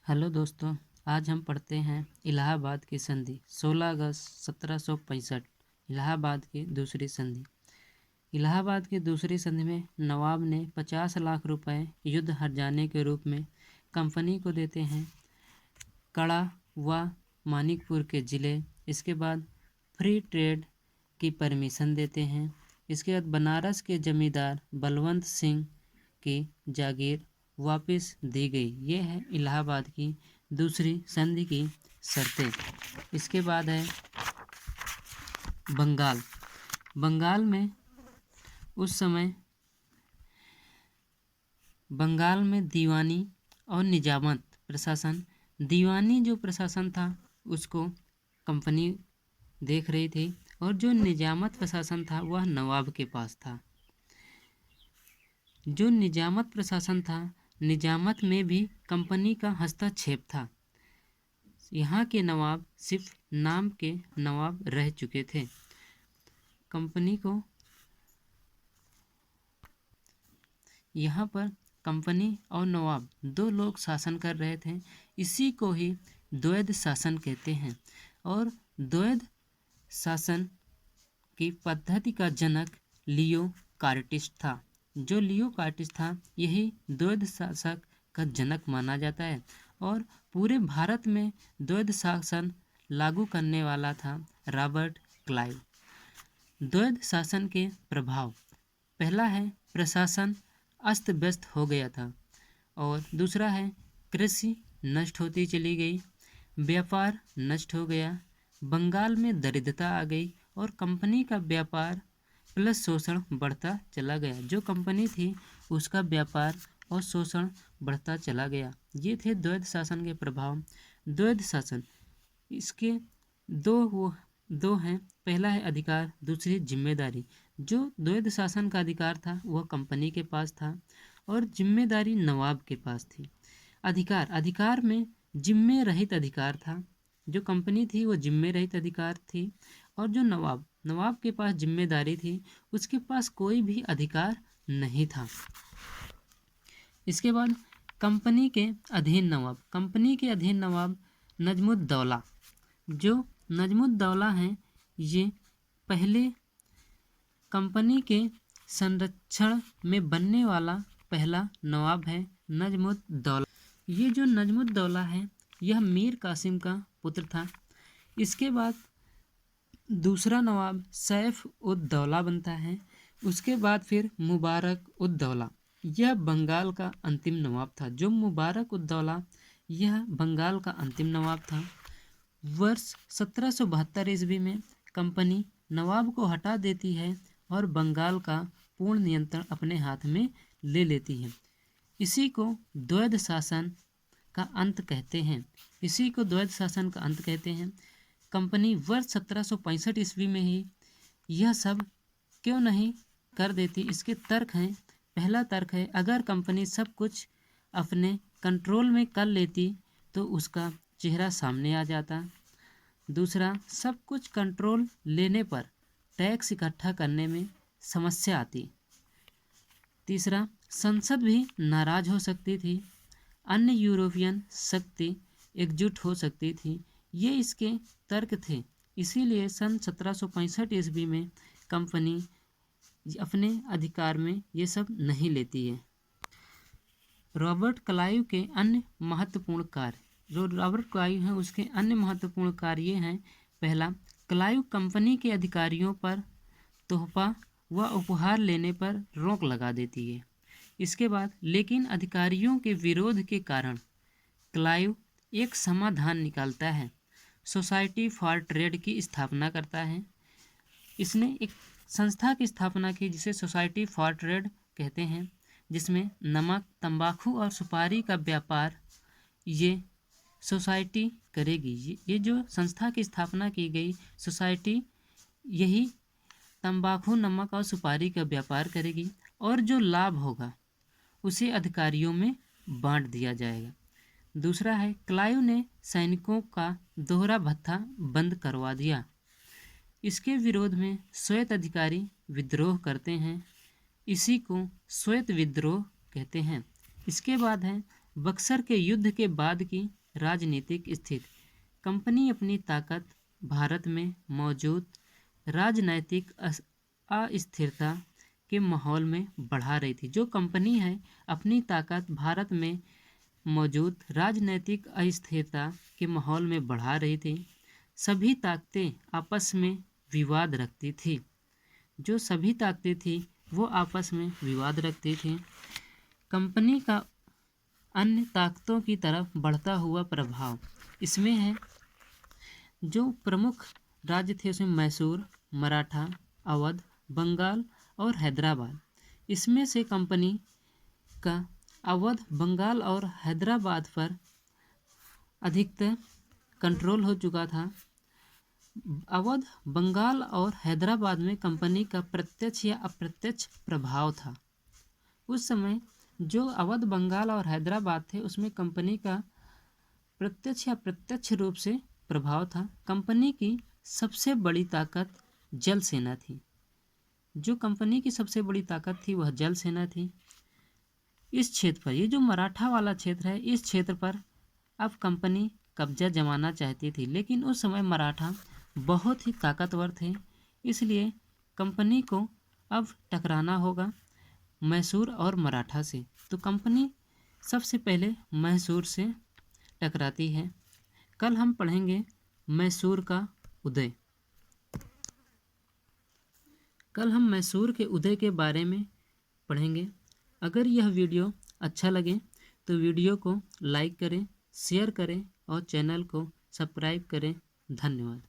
Hello दोस्तों, आज हम पढ़ते हैं इलाहाबाद की संधि 16 अगस्त 1765। इलाहाबाद की दूसरी संधि। इलाहाबाद की दूसरी संधि में नवाब ने 50 लाख रुपए युद्ध हर्जाने के रूप में कंपनी को देते हैं। कड़ा व मानिकपुर के ज़िले, इसके बाद फ्री ट्रेड की परमिशन देते हैं। इसके बाद बनारस के जमींदार बलवंत सिंह की जागीर वापस दी गई। ये है इलाहाबाद की दूसरी संधि की शर्तें। इसके बाद है बंगाल। बंगाल में उस समय बंगाल में दीवानी और निजामत प्रशासन, दीवानी जो प्रशासन था उसको कंपनी देख रही थी और जो निजामत प्रशासन था वह नवाब के पास था। जो निजामत प्रशासन था, निजामत में भी कंपनी का हस्तक्षेप था। यहाँ के नवाब सिर्फ नाम के नवाब रह चुके थे। कंपनी को यहाँ पर कंपनी और नवाब दो लोग शासन कर रहे थे। इसी को ही द्वैध शासन कहते हैं और द्वैध शासन की पद्धति का जनक लियो कार्टिस्ट था। जो लियो कार्टिस्ट था यही द्वैध शासक का जनक माना जाता है और पूरे भारत में द्वैध शासन लागू करने वाला था रॉबर्ट क्लाइव। द्वैध शासन के प्रभाव, पहला है प्रशासन अस्त व्यस्त हो गया था और दूसरा है कृषि नष्ट होती चली गई, व्यापार नष्ट हो गया, बंगाल में दरिद्रता आ गई और कंपनी का व्यापार प्लस शोषण बढ़ता चला गया। जो कंपनी थी उसका व्यापार और शोषण बढ़ता चला गया। ये थे द्वैध शासन के प्रभाव। द्वैध शासन, इसके दो हैं। पहला है अधिकार, दूसरी जिम्मेदारी। जो द्वैध शासन का अधिकार था वह कंपनी के पास था और जिम्मेदारी नवाब के पास थी। अधिकार में जिम्मे रहित अधिकार था। जो कंपनी थी वो जिम्मे रहित अधिकार थी और जो नवाब के पास जिम्मेदारी थी, उसके पास कोई भी अधिकार नहीं था। इसके बाद कंपनी के अधीन नवाब नजमुद्दौला। जो नजमुद्दौला हैं ये पहले कंपनी के संरक्षण में बनने वाला पहला नवाब है नजमुद्दौला। ये जो नजमुद्दौला है यह मीर कासिम का पुत्र था। इसके बाद दूसरा नवाब सैफ उद दौला बनता है। उसके बाद फिर मुबारक उद दौला। यह बंगाल का अंतिम नवाब था। जो मुबारक उद दौला यह बंगाल का अंतिम नवाब था। वर्ष 1772 ईस्वी में कंपनी नवाब को हटा देती है और बंगाल का पूर्ण नियंत्रण अपने हाथ में ले लेती है। इसी को द्वैध शासन का अंत कहते हैं। कंपनी वर्ष 1765 ईस्वी में ही यह सब क्यों नहीं कर देती, इसके तर्क हैं। पहला तर्क है, अगर कंपनी सब कुछ अपने कंट्रोल में कर लेती तो उसका चेहरा सामने आ जाता। दूसरा, सब कुछ कंट्रोल लेने पर टैक्स इकट्ठा करने में समस्या आती। तीसरा, संसद भी नाराज हो सकती थी, अन्य यूरोपियन शक्ति एकजुट हो सकती थी। ये इसके तर्क थे। इसीलिए सन 1765 ईस्वी में कंपनी अपने अधिकार में ये सब नहीं लेती है। रॉबर्ट क्लाइव के अन्य महत्वपूर्ण कार्य, जो रॉबर्ट क्लाइव हैं उसके अन्य महत्वपूर्ण कार्य ये हैं। पहला, क्लाइव कंपनी के अधिकारियों पर तोहफा व उपहार लेने पर रोक लगा देती है। इसके बाद लेकिन अधिकारियों के विरोध के कारण क्लाइव एक समाधान निकालता है, सोसाइटी फॉर ट्रेड की स्थापना करता है। इसने एक संस्था की स्थापना की जिसे सोसाइटी फॉर ट्रेड कहते हैं, जिसमें नमक, तंबाकू और सुपारी का व्यापार ये सोसाइटी करेगी। ये जो संस्था की स्थापना की गई सोसाइटी यही तंबाकू, नमक और सुपारी का व्यापार करेगी और जो लाभ होगा उसे अधिकारियों में बांट दिया जाएगा। दूसरा है, क्लाइव ने सैनिकों का दोहरा भत्ता बंद करवा दिया। इसके विरोध में श्वेत अधिकारी विद्रोह करते हैं। इसी को श्वेत विद्रोह कहते हैं। इसके बाद है बक्सर के युद्ध के बाद की राजनीतिक स्थिति। कंपनी अपनी ताकत भारत में मौजूद राजनैतिक अस्थिरता के माहौल में बढ़ा रही थी। जो कंपनी है अपनी ताकत भारत में मौजूद राजनैतिक अस्थिरता के माहौल में बढ़ा रही थी। सभी ताकतें आपस में विवाद रखती थी। जो सभी ताकतें थी वो आपस में विवाद रखती थी। कंपनी का अन्य ताकतों की तरफ बढ़ता हुआ प्रभाव इसमें है। जो प्रमुख राज्य थे उसमें मैसूर, मराठा, अवध, बंगाल और हैदराबाद। इसमें से कंपनी का अवध, बंगाल और हैदराबाद पर अधिकतर कंट्रोल हो चुका था। अवध, बंगाल और हैदराबाद में कंपनी का प्रत्यक्ष या अप्रत्यक्ष प्रभाव था। उस समय जो अवध, बंगाल और हैदराबाद थे उसमें कंपनी का प्रत्यक्ष या अप्रत्यक्ष रूप से प्रभाव था। कंपनी की सबसे बड़ी ताकत जल सेना थी। जो कंपनी की सबसे बड़ी ताकत थी वह जल सेना थी। इस क्षेत्र पर, ये जो मराठा वाला क्षेत्र है, इस क्षेत्र पर अब कंपनी कब्जा जमाना चाहती थी, लेकिन उस समय मराठा बहुत ही ताकतवर थे। इसलिए कंपनी को अब टकराना होगा मैसूर और मराठा से। तो कंपनी सबसे पहले मैसूर से टकराती है। कल हम पढ़ेंगे मैसूर का उदय। कल हम मैसूर के उदय के बारे में पढ़ेंगे। अगर यह वीडियो अच्छा लगे तो वीडियो को लाइक करें, शेयर करें और चैनल को सब्सक्राइब करें। धन्यवाद।